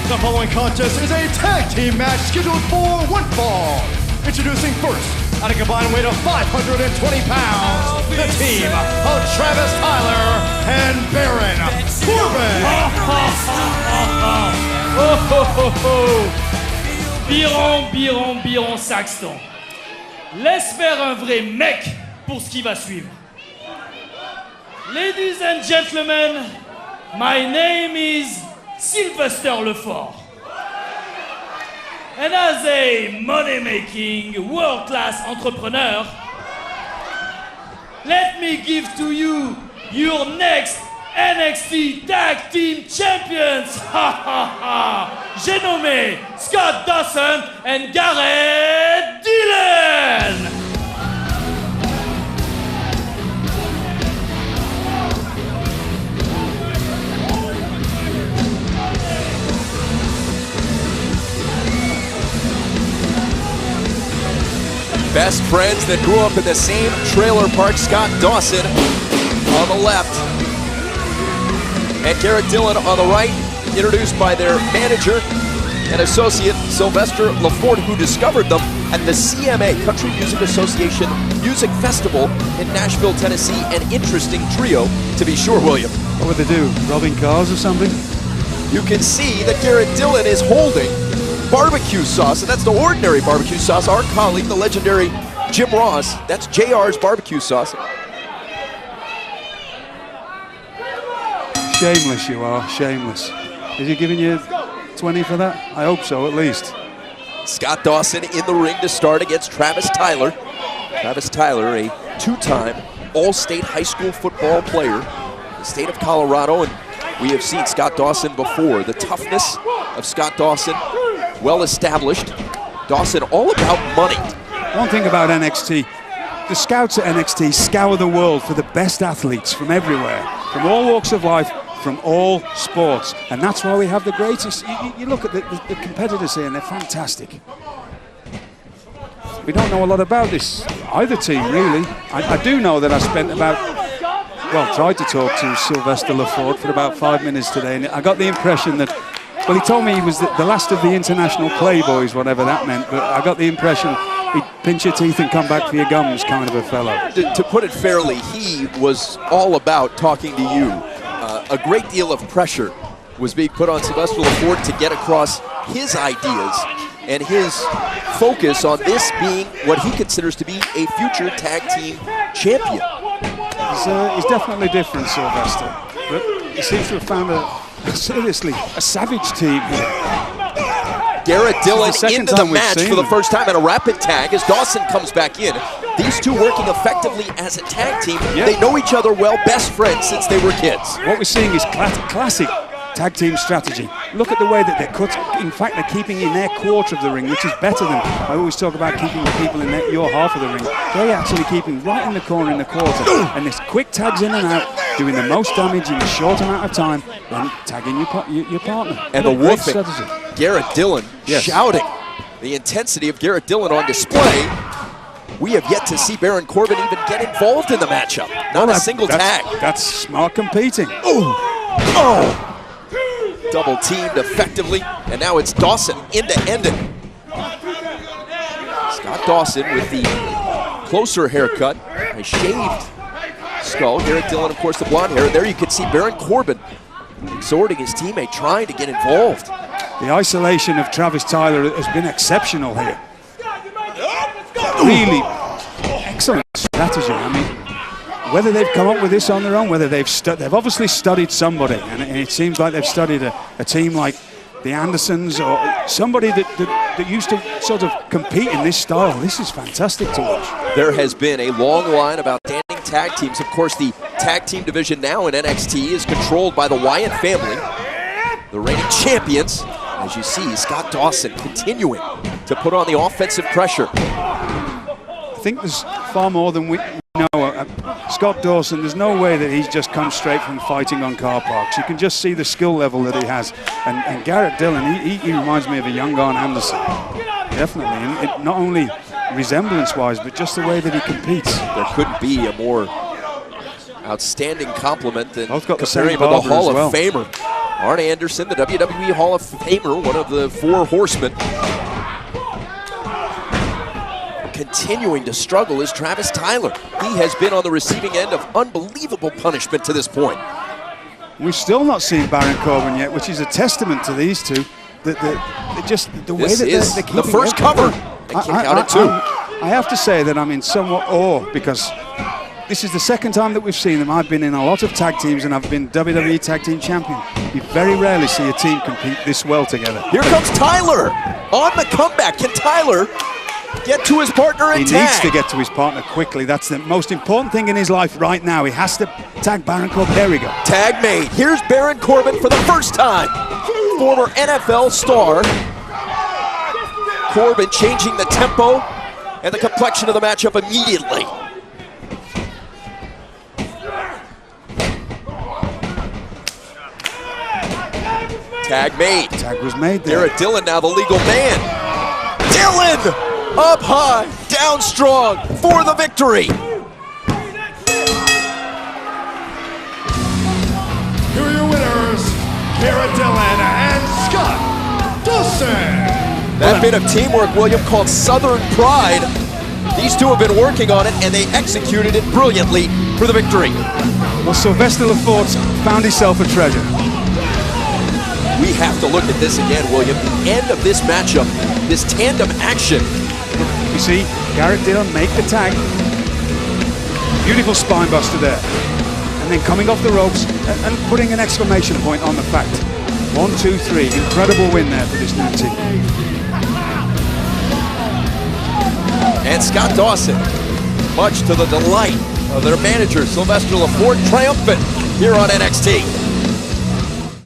The following contest is a tag team match scheduled for one fall. Introducing first, at a combined weight of 520 pounds, the team of Travis Tayler and Baron Corbin. Biron Saxton. Laisse faire un vrai mec pour ce qui va suivre. Ladies and gentlemen, my name is Sylvester Lefort. And as a money-making, world-class entrepreneur, let me give to you your next NXT Tag Team Champions. Ha ha ha! J'ai nommé Scott Dawson and Garrett Dillon. Best friends that grew up in the same trailer park. Scott Dawson on the left and Garrett Dillon on the right, introduced by their manager and associate Sylvester Lefort, who discovered them at the CMA, Country Music Association Music Festival in Nashville, Tennessee. An interesting trio, to be sure, William. What would they do, robbing cars or something? You can see that Garrett Dillon is holding barbecue sauce, and that's the ordinary barbecue sauce. Our colleague, the legendary Jim Ross, that's JR's barbecue sauce. Shameless you are, shameless. Is he giving you 20 for that? I hope so, at least. Scott Dawson in the ring to start against Travis Tayler. Travis Tayler, a two-time All-State high school football player in the state of Colorado, and we have seen Scott Dawson before. The toughness of Scott Dawson, well established. Dawson all about money. One thing about NXT, the scouts at NXT scour the world for the best athletes from everywhere, from all walks of life, from all sports, and that's why we have the greatest. You look at the competitors here and they're fantastic. We don't know a lot about this, either team really. I do know that I spent tried to talk to Sylvester Lefort for about 5 minutes today, and I got the impression that, well, he told me he was the last of the international playboys, whatever that meant, but I got the impression he'd pinch your teeth and come back for your gums kind of a fellow. To put it fairly, he was all about talking to you. A great deal of pressure was being put on Sylvester Lefort to get across his ideas and his focus on this being what he considers to be a future tag team champion. He's definitely different, Sylvester, but he seems to have found a savage team here. Garrett Dillon into the match for the first time at a rapid tag as Dawson comes back in. These two working effectively as a tag team. Yep. They know each other well, best friends since they were kids. What we're seeing is classic tag team strategy. Look at the way that they're cut. In fact, they're keeping in their quarter of the ring, which is better than, I always talk about keeping the people in your half of the ring. They're actually keeping right in the corner in the quarter. And this quick tags in and out, doing the most damage in a short amount of time, then tagging your partner. And the woofing. Garrett Dillon shouting. The intensity of Garrett Dillon on display. We have yet to see Baron Corbin even get involved in the matchup. Not a single tag. That's smart competing. Ooh. Oh! Double teamed effectively, and now it's Dawson into ending. Scott Dawson with the closer haircut, a shaved skull. Garrett Dillon, of course, the blonde hair. There you can see Baron Corbin exhorting his teammate, trying to get involved. The isolation of Travis Tayler has been exceptional here. Really excellent strategy. I mean, whether they've come up with this on their own, whether they've obviously studied somebody, and it seems like they've studied a team like the Andersons or somebody that used to sort of compete in this style. This is fantastic to watch. There has been a long line of outstanding tag teams. Of course, the tag team division now in NXT is controlled by the Wyatt family, the reigning champions. As you see, Scott Dawson continuing to put on the offensive pressure. I think there's far more than we know. Scott Dawson, there's no way that he's just come straight from fighting on car parks. You can just see the skill level that he has. And Garrett Dillon, he reminds me of a young Arn Anderson. Definitely. And not only resemblance-wise, but just the way that he competes. There couldn't be a more outstanding compliment than both got comparing him with a Hall of Famer. Arn Anderson, the WWE Hall of Famer, one of the 4 horsemen. Continuing to struggle is Travis Tayler. He has been on the receiving end of unbelievable punishment to this point. We've still not seen Baron Corbin yet, which is a testament to these two. Just the way that they're keeping the first cover. I can't count it too. I have to say that I'm in somewhat awe because this is the second time that we've seen them. I've been in a lot of tag teams and I've been WWE Tag Team Champion. You very rarely see a team compete this well together. Here comes Tayler on the comeback. Can Tayler get to his partner and tag? He needs to get to his partner quickly. That's the most important thing in his life right now. He has to tag Baron Corbin. There we go. Tag made. Here's Baron Corbin for the first time. Former NFL star. Corbin changing the tempo and the complexion of the matchup immediately. Tag made. Tag was made there. Garrett Dillon now the legal man. Dillon up high, down strong for the victory. Here are your winners, Garrett Dillon and Scott Dawson. That bit of teamwork, William, called Southern Pride. These two have been working on it, and they executed it brilliantly for the victory. Well, Sylvester Lefort's found himself a treasure. We have to look at this again, William. The end of this matchup, this tandem action. You see, Garrett Dillon make the tag. Beautiful spine buster there. And then coming off the ropes and putting an exclamation point on the fact. 1, 2, 3. Incredible win there for this new team. And Scott Dawson, much to the delight of their manager, Sylvester Lefort, triumphant here on NXT.